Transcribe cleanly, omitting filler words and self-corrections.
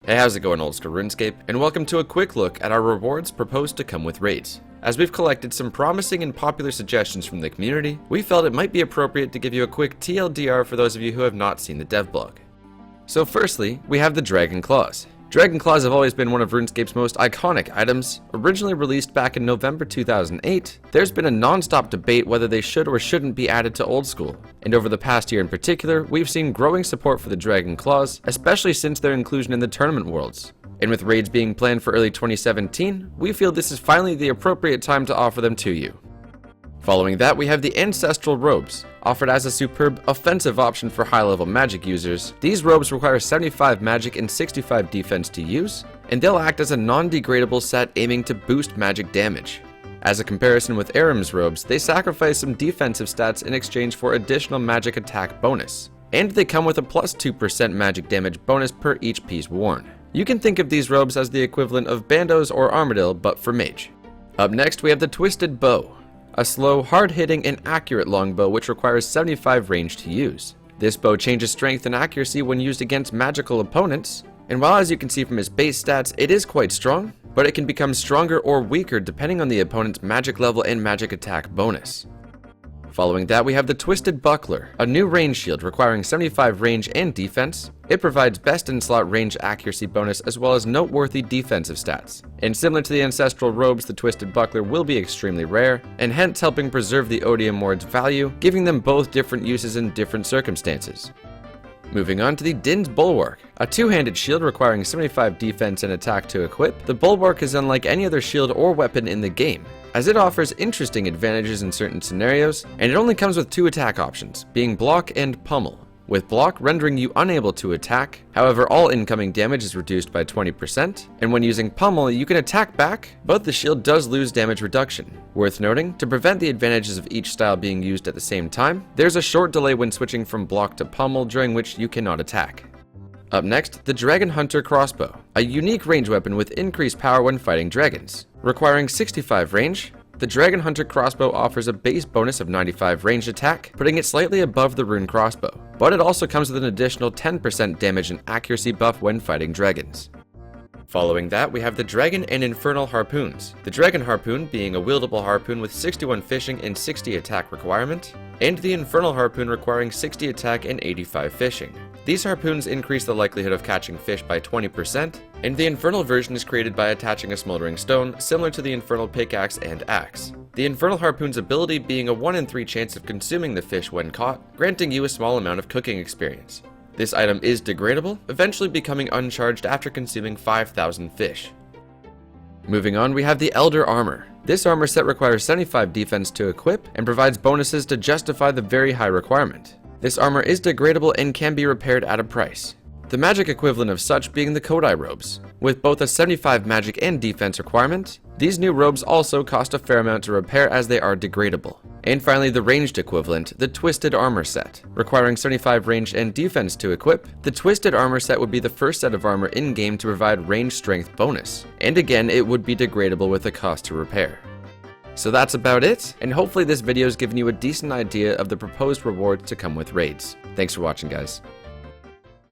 Hey, how's it going, Old School Runescape, and welcome to a quick look at our rewards proposed to come with raids. As we've collected some promising and popular suggestions from the community, we felt it might be appropriate to give you a quick TLDR for those of you who have not seen the dev blog. So firstly, we have the Dragon Claws. Dragon Claws have always been one of RuneScape's most iconic items. Originally released back in November 2008, there's been a non-stop debate whether they should or shouldn't be added to Old School. And over the past year in particular, we've seen growing support for the Dragon Claws, especially since their inclusion in the tournament worlds. And with raids being planned for early 2017, we feel this is finally the appropriate time to offer them to you. Following that, we have the Ancestral Robes. Offered as a superb offensive option for high-level magic users, these robes require 75 magic and 65 defense to use, and they'll act as a non-degradable set aiming to boost magic damage. As a comparison with Aram's robes, they sacrifice some defensive stats in exchange for additional magic attack bonus, and they come with a plus 2% magic damage bonus per each piece worn. You can think of these robes as the equivalent of bandos or armadillo, but for mage. Up next, we have the Twisted Bow. A slow, hard-hitting, and accurate longbow which requires 75 range to use. This bow changes strength and accuracy when used against magical opponents, and while as you can see from his base stats, it is quite strong, but it can become stronger or weaker depending on the opponent's magic level and magic attack bonus. Following that, we have the Twisted Buckler, a new range shield requiring 75 range and defense. It provides best in slot range accuracy bonus as well as noteworthy defensive stats. And similar to the Ancestral Robes, the Twisted Buckler will be extremely rare, and hence helping preserve the Odium Ward's value, giving them both different uses in different circumstances. Moving on to the Din's Bulwark, a two-handed shield requiring 75 defense and attack to equip. The Bulwark is unlike any other shield or weapon in the game, as it offers interesting advantages in certain scenarios, and it only comes with two attack options, being block and pummel, with block rendering you unable to attack. However, all incoming damage is reduced by 20%, and when using pummel you can attack back, but the shield does lose damage reduction. Worth noting, to prevent the advantages of each style being used at the same time, there's a short delay when switching from block to pummel during which you cannot attack. Up next, the Dragon Hunter Crossbow, a unique range weapon with increased power when fighting dragons. Requiring 65 range, the Dragon Hunter Crossbow offers a base bonus of 95 ranged attack, putting it slightly above the Rune Crossbow, but it also comes with an additional 10% damage and accuracy buff when fighting dragons. Following that, we have the Dragon and Infernal Harpoons. The Dragon Harpoon being a wieldable harpoon with 61 fishing and 60 attack requirement, and the Infernal Harpoon requiring 60 attack and 85 fishing. These harpoons increase the likelihood of catching fish by 20%, and the Infernal version is created by attaching a smoldering stone, similar to the Infernal pickaxe and axe. The Infernal Harpoon's ability being a 1 in 3 chance of consuming the fish when caught, granting you a small amount of cooking experience. This item is degradable, eventually becoming uncharged after consuming 5,000 fish. Moving on, we have the Elder Armor. This armor set requires 75 defense to equip, and provides bonuses to justify the very high requirement. This armor is degradable and can be repaired at a price. The magic equivalent of such being the Kodai robes. With both a 75 magic and defense requirement, these new robes also cost a fair amount to repair as they are degradable. And finally, the ranged equivalent, the Twisted Armor set. Requiring 75 range and defense to equip, the Twisted Armor set would be the first set of armor in-game to provide range strength bonus. And again, it would be degradable with a cost to repair. So that's about it, and hopefully this video has given you a decent idea of the proposed rewards to come with raids. Thanks for watching, guys.